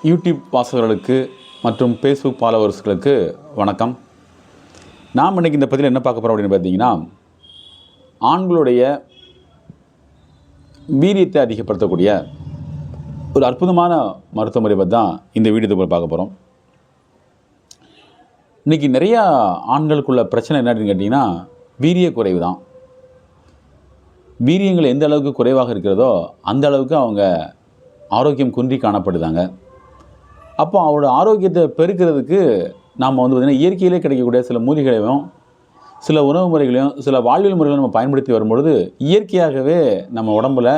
YouTube வாசகர்களுக்கு மற்றும் Facebook ஃபாலோவர்ஸ்களுக்கு வணக்கம். நாம் இன்றைக்கி இந்த பதிவில் என்ன பார்க்க போகிறோம் அப்படின்னு பார்த்தீங்கன்னா, ஆண்களுடைய வீரியத்தை அதிகப்படுத்தக்கூடிய ஒரு அற்புதமான மருத்துவ முறை பற்றி தான் இந்த வீடியோவில் பார்க்க போகிறோம். இன்றைக்கி நிறையா ஆண்களுக்குள்ள பிரச்சனை என்ன அப்படின்னு கேட்டிங்கன்னா, வீரிய குறைவு தான். வீரியங்கள் எந்த அளவுக்கு குறைவாக இருக்கிறதோ அந்த அளவுக்கு அவங்க ஆரோக்கியம் குன்றி காணப்படுதாங்க. அப்போ அவரோட ஆரோக்கியத்தை பெருக்கிறதுக்கு நாம் பார்த்திங்கன்னா இயற்கையிலே கிடைக்கக்கூடிய சில மூலிகைகளையும் சில உணவு முறைகளையும் சில வாழ்வியல் முறைகளையும் நம்ம பயன்படுத்தி வரும்பொழுது இயற்கையாகவே நம்ம உடம்பில்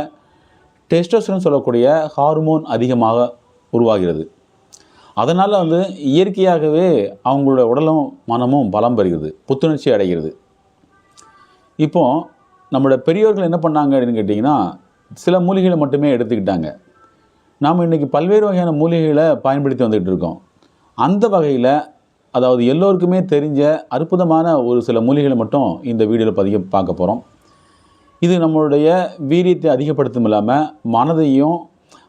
டெஸ்டோஸ்டெரான் சொல்லக்கூடிய ஹார்மோன் அதிகமாக உருவாகிறது. அதனால் இயற்கையாகவே அவங்களோட உடலும் மனமும் பலம் பெறுகிறது, புத்துணர்ச்சி அடைகிறது. இப்போது நம்மளோட பெரியோர்கள் என்ன பண்ணாங்க அப்படின்னு கேட்டிங்கன்னா, சில மூலிகைகளை மட்டுமே எடுத்துக்கிட்டாங்க. நாம் இன்றைக்கி பல்வேறு வகையான மூலிகைகளை பயன்படுத்தி வந்துகிட்டு இருக்கோம். அந்த வகையில் அதாவது எல்லோருக்குமே தெரிஞ்ச அற்புதமான ஒரு சில மூலிகைகளை மட்டும் இந்த வீடியோவில் பார்க்க போகிறோம். இது நம்மளுடைய வீரியத்தை அதிகப்படுத்தும் இல்லாமல் மனதையும்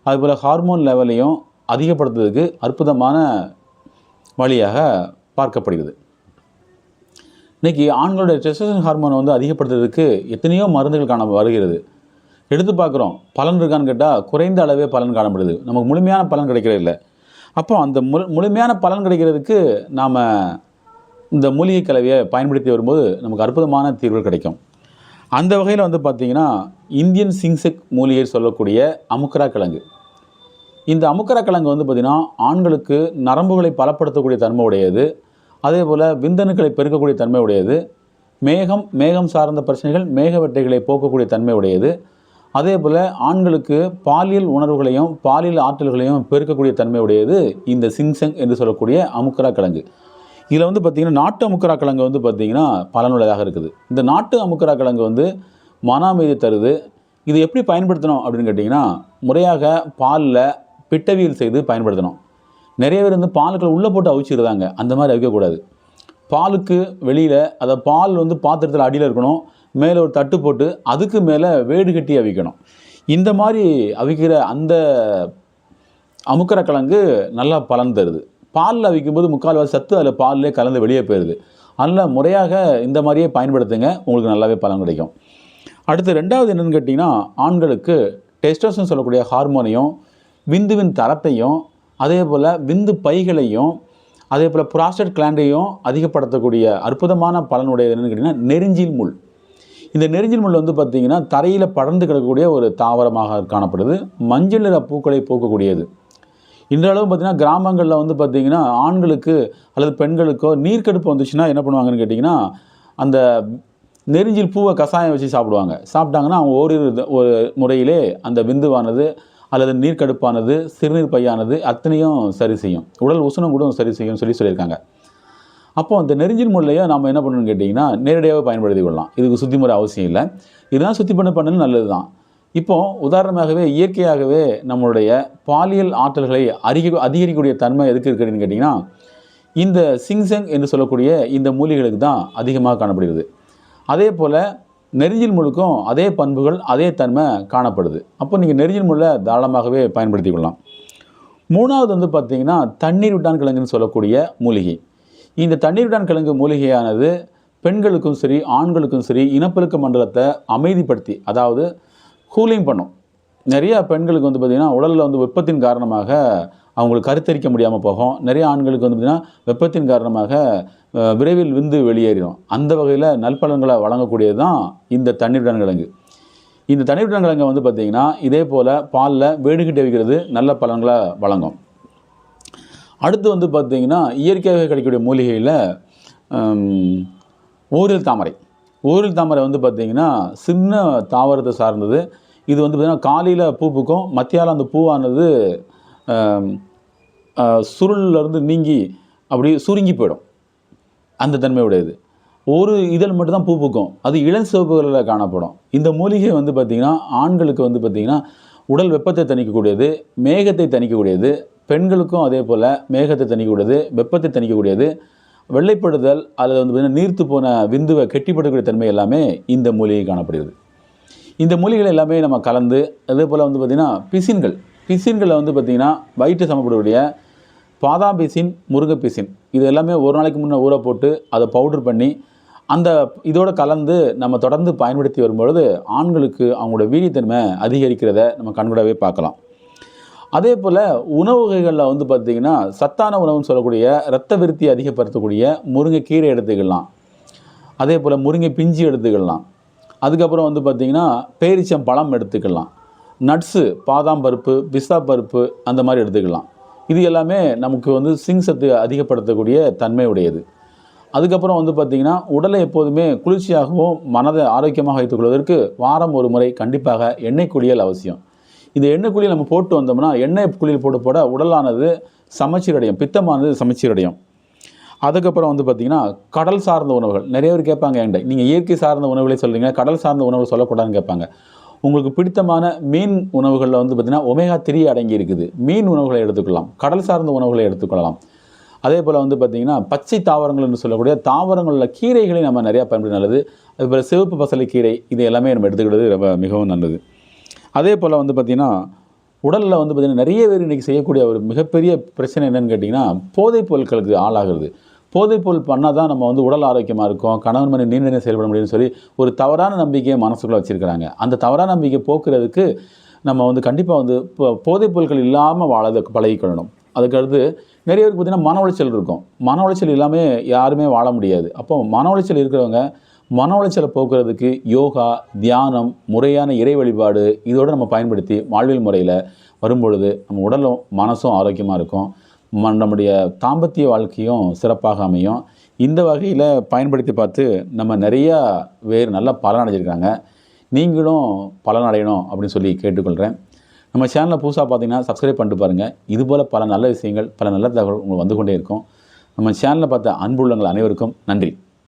அதுபோல் ஹார்மோன் லெவலையும் அதிகப்படுத்துறதுக்கு அற்புதமான வழியாக பார்க்கப்படுகிறது. இன்றைக்கி ஆண்களுடைய டெஸ்டோஸ்டெரான் ஹார்மோனை அதிகப்படுத்துறதுக்கு எத்தனையோ மருந்துகள் வருகிறது. எடுத்து பார்க்குறோம், பலன் இருக்கான்னு கேட்டால் குறைந்த அளவே பலன் காணப்படுது. நமக்கு முழுமையான பலன் கிடைக்கிறது இல்லை. அப்போ அந்த முழுமையான பலன் கிடைக்கிறதுக்கு நாம் இந்த மூலிகை கலவையை பயன்படுத்தி வரும்போது நமக்கு அற்புதமான தீர்வு கிடைக்கும். அந்த வகையில் பார்த்திங்கன்னா, இந்தியன் சிங்செக் மூலிகை சொல்லக்கூடிய அமுக்கரா கிழங்கு. இந்த அமுக்கரா கிழங்கு பார்த்திங்கன்னா ஆண்களுக்கு நரம்புகளை பலப்படுத்தக்கூடிய தன்மை உடையது. அதே போல் விந்தணுக்களை பெருக்கக்கூடிய தன்மை உடையது. மேகம் சார்ந்த பிரச்சனைகள் மேகவெட்டைகளை போக்கக்கூடிய தன்மை உடையது. அதே போல் ஆண்களுக்கு பாலியல் உணர்வுகளையும் பாலியல் ஆற்றல்களையும் பெருக்கக்கூடிய தன்மை உடையது இந்த சிங்செங் என்று சொல்லக்கூடிய அமுக்கரா கிழங்கு. இதில் பார்த்திங்கன்னா நாட்டு அமுக்கரா கிழங்கு பார்த்திங்கன்னா பலனுள்ளதாக இருக்குது. இந்த நாட்டு அமுக்கரா கிழங்கு மன அமைதி தருது. இது எப்படி பயன்படுத்தணும் அப்படின்னு கேட்டிங்கன்னா, முறையாக பாலில் பிட்டவியல் செய்து பயன்படுத்தணும். நிறைய பேர் பாலுக்களை உள்ளே போட்டு அவிச்சிருந்தாங்க. அந்த மாதிரி அவிக்கக்கூடாது. பாலுக்கு வெளியில் அதாவது பால் பாத்திரத்தில் அடியில் இருக்கணும், மேலே ஒரு தட்டு போட்டு அதுக்கு மேலே வேடு கட்டி அவிக்கணும். இந்த மாதிரி அவிக்கிற அந்த அமுக்கரா கிழங்கு நல்லா பலன் தருது. பாலில் அவிக்கும்போது முக்கால்வாசி சத்து அதில் பாலிலே கலந்து வெளியே போயிடுது. அதனால் முறையாக இந்த மாதிரியே பயன்படுத்துங்க, உங்களுக்கு நல்லாவே பலன் கிடைக்கும். அடுத்து ரெண்டாவது என்னென்னு கேட்டிங்கன்னா, ஆண்களுக்கு டெஸ்டோஸ்டெரான் சொல்லக்கூடிய ஹார்மோனையும் விந்துவின் தரத்தையும் அதே போல் விந்து பைகளையும் அதே போல் புராஸ்டேட் கிளாண்டையும் அதிகப்படுத்தக்கூடிய அற்புதமான பலனுடையது என்னென்னு கேட்டிங்கன்னா நெரிஞ்சில் முள். இந்த நெரிஞ்சில் முள் பார்த்திங்கன்னா தரையில் படர்ந்து கிடக்கக்கூடிய ஒரு தாவரமாக காணப்படுது. மஞ்சள் நிற பூக்களை போக்கக்கூடியது. இன்றளவு பார்த்திங்கன்னா கிராமங்களில் பார்த்திங்கன்னா ஆண்களுக்கு அல்லது பெண்களுக்கோ நீர்க்கடுப்பு வந்துச்சுன்னா என்ன பண்ணுவாங்கன்னு கேட்டிங்கன்னா, அந்த நெரிஞ்சில் பூவை கஷாயம் வச்சு சாப்பிடுவாங்க. சாப்பிட்டாங்கன்னா அவங்க ஒரு முறையிலே அந்த விந்துவானது அல்லது நீர்க்கடுப்பானது சிறுநீர் பையானது அத்தனையும் சரி செய்யும், உடல் உஷ்ணம் கூட சரி செய்யும் சொல்லியிருக்காங்க. அப்போது அந்த நெரிஞ்சில் முள்ளையை நம்ம என்ன பண்ணணும்னு கேட்டிங்கன்னா நேரடியாக பயன்படுத்தி கொள்ளலாம். இதுக்கு சுத்தி முறை அவசியம் இல்லை. இதெல்லாம் சுத்தி பண்ணது நல்லது தான். இப்போது உதாரணமாகவே இயற்கையாகவே நம்மளுடைய பாலியல் ஆற்றல்களை அதிகரிக்கக்கூடிய தன்மை எதுக்கு இருக்குதுன்னு கேட்டிங்கன்னா, இந்த சிங்செங் என்று சொல்லக்கூடிய இந்த மூலிகைகளுக்கு தான் அதிகமாக காணப்படுகிறது. அதே போல் நெரிஞ்சில் முழுக்கும் அதே பண்புகள் அதே தன்மை காணப்படுது. அப்போ நீங்கள் நெரிஞ்சில் முள்ளை தாராளமாகவே பயன்படுத்தி கொள்ளலாம். மூணாவது பார்த்திங்கன்னா தண்ணீர் விட்டான் கிழங்குன்னு சொல்லக்கூடிய மூலிகை. இந்த தண்ணீர் விட்டான் கிழங்கு மூலிகையானது பெண்களுக்கும் சரி ஆண்களுக்கும் சரி இனப்பெருக்க மண்டலத்தை அமைதிப்படுத்தி அதாவது கூலிங் பண்ணும். நிறையா பெண்களுக்கு பார்த்திங்கன்னா உடலில் வெப்பத்தின் காரணமாக அவங்களுக்கு கருத்தரிக்க முடியாமல் போகும். நிறைய ஆண்களுக்கு பார்த்திங்கன்னா வெப்பத்தின் காரணமாக விரைவில் விந்து வெளியேறிடும். அந்த வகையில் நல்பலன்களை வழங்கக்கூடியது தான் இந்த தண்ணீர் விட்டான் கிழங்கு. இந்த தண்ணீர் விட்டான் கிழங்கு பார்த்திங்கன்னா இதே போல் பாலில் வேடுகிட்ட வைக்கிறது நல்ல பலன்களை வழங்கும். அடுத்து பார்த்திங்கன்னா இயற்கையாக கிடைக்கக்கூடிய மூலிகையில் ஓரில் தாமரை. ஓரில் தாமரை பார்த்திங்கன்னா சின்ன தாவரத்தை சார்ந்தது. இது பார்த்திங்கன்னா காலையில் பூ பூக்கும், மத்தியாலம் அந்த பூவானது சுருளிலிருந்து நீங்கி அப்படி சுருங்கி போயிடும். அந்த தன்மை உடையது. ஒரு இதழ் மட்டும்தான் பூ பூக்கும், அது இளம் சிவப்புகளில் காணப்படும். இந்த மூலிகை பார்த்திங்கன்னா ஆண்களுக்கு பார்த்திங்கன்னா உடல் வெப்பத்தை தணிக்கக்கூடியது, மேகத்தை தணிக்கக்கூடியது. பெண்களுக்கும் அதே போல் மேகத்தை தணிக்கக்கூடியது, வெப்பத்தை தணிக்கக்கூடியது. வெள்ளைப்படுதல் அல்லது பார்த்திங்கன்னா நீர்த்து போன விந்துவை கெட்டிப்படுத்தக்கூடிய தன்மை எல்லாமே இந்த மூலிகை காணப்படுகிறது. இந்த மூலிகைகள் எல்லாமே நம்ம கலந்து அதே போல் பார்த்திங்கன்னா பிசின்களில் வந்து பார்த்திங்கன்னா வயிற்று சமப்படக்கூடிய பாதாம் பிசின், முருங்கை பிசின் இது எல்லாமே ஒரு நாளைக்கு முன்னே ஊற போட்டு அதை பவுடர் பண்ணி அந்த இதோடு கலந்து நம்ம தொடர்ந்து பயன்படுத்தி வரும்பொழுது ஆண்களுக்கு அவங்களோட வீரியத்தன்மை அதிகரிக்கிறத நம்ம கண்கூடாவே பார்க்கலாம். அதே போல் உணவு வகைகளில் வந்து பார்த்திங்கன்னா சத்தான உணவுன்னு சொல்லக்கூடிய இரத்த விருத்தி அதிகப்படுத்தக்கூடிய முருங்கைக்கீரை எடுத்துக்கலாம். அதே போல் முருங்கை பிஞ்சு எடுத்துக்கலாம். அதுக்கப்புறம் வந்து பார்த்திங்கன்னா பேரிச்சம் பழம் எடுத்துக்கலாம். நட்ஸு, பாதாம் பருப்பு, பிஸ்தா பருப்பு அந்த மாதிரி எடுத்துக்கலாம். இது எல்லாமே நமக்கு வந்து சிங் சத்து அதிகப்படுத்தக்கூடிய தன்மை உடையது. அதுக்கப்புறம் வந்து பார்த்திங்கன்னா உடலை எப்போதுமே குளிர்ச்சியாகவும் மனதை ஆரோக்கியமாக வைத்துக்கொள்வதற்கு வாரம் ஒரு முறை கண்டிப்பாக எண்ணெய் குளியல் அவசியம். இந்த எண்ணெய் குளியல் நம்ம போட்டு வந்தோம்னா எண்ணெய் குளியல் போட போட உடலானது சமச்சீரடையும், பித்தமானது சமச்சீரடையும். அதுக்கப்புறம் வந்து பார்த்திங்கன்னா கடல் சார்ந்த உணவுகள் நிறைய பேர் கேட்பாங்க என்கிட்ட, நீங்கள் இயற்கை சார்ந்த உணவுகளே சொல்கிறீங்க, கடல் சார்ந்த உணவுகள் சொல்லக்கூடாதுன்னு கேட்பாங்க. உங்களுக்கு பிடித்தமான மீன் உணவுகளில் வந்து பார்த்திங்கன்னா ஒமேகா 3 அடங்கி இருக்குது. மீன் உணவுகளை எடுத்துக்கலாம், கடல் சார்ந்த உணவுகளை எடுத்துக்கொள்ளலாம். அதே போல் வந்து பார்த்திங்கன்னா பச்சை தாவரங்கள் என்று சொல்லக்கூடிய தாவரங்களில் கீரைகளை நம்ம நிறையா பயன்படுத்த நல்லது. அதுபோல் சிவப்பு பசலை கீரை இது எல்லாமே நம்ம எடுத்துக்கிறது ரொம்ப மிகவும் நல்லது. அதே போல் வந்து பார்த்திங்கன்னா உடலில் வந்து பார்த்திங்கன்னா நிறைய பேர் இன்றைக்கி செய்யக்கூடிய ஒரு மிகப்பெரிய பிரச்சனை என்னென்னு கேட்டிங்கன்னா போதைப் பொருட்களுக்கு ஆளாகிறது. போதைப்பொருள் பண்ணால் தான் நம்ம வந்து உடல் ஆரோக்கியமாக இருக்கும், கணவன் மனைவி நீண்ட நேரம் செயல்பட முடியும்னு சொல்லி ஒரு தவறான நம்பிக்கையை மனசுக்குள்ளே வச்சுருக்கிறாங்க. அந்த தவறான நம்பிக்கை போக்குறதுக்கு நம்ம வந்து கண்டிப்பாக வந்து போதைப் பொருட்கள் இல்லாமல் வாழ பழகிக்கொள்ளணும். அதுக்கடுத்து நிறைய பேருக்கு பார்த்திங்கன்னா மன உளைச்சல் இருக்கும். மன உளைச்சல் இல்லாமல் யாருமே வாழ முடியாது. அப்போ மன உளைச்சல் இருக்கிறவங்க மன உளைச்சலை போக்குறதுக்கு யோகா, தியானம், முறையான இறை வழிபாடு இதோடு நம்ம பயன்படுத்தி வாழ்வியல் முறையில் வரும்பொழுது நம்ம உடலும் மனசும் ஆரோக்கியமாக இருக்கும். நம்முடைய தாம்பத்திய வாழ்க்கையும் சிறப்பாக அமையும். இந்த வகையில் பயன்படுத்தி பார்த்து நம்ம நிறையா வேறு நல்ல பலன் அடைஞ்சிருக்காங்க. நீங்களும் பலன் அடையணும் அப்படின்னு சொல்லி கேட்டுக்கொள்கிறேன். நம்ம சேனலை புதுசாக பார்த்தீங்கன்னா சப்ஸ்கிரைப் பண்ணிட்டு பாருங்கள். இதுபோல் பல நல்ல விஷயங்கள், பல நல்ல தகவல் உங்களுக்கு வந்து கொண்டே இருக்கும். நம்ம சேனலை பார்த்த அன்புள்ளங்கள் அனைவருக்கும் நன்றி.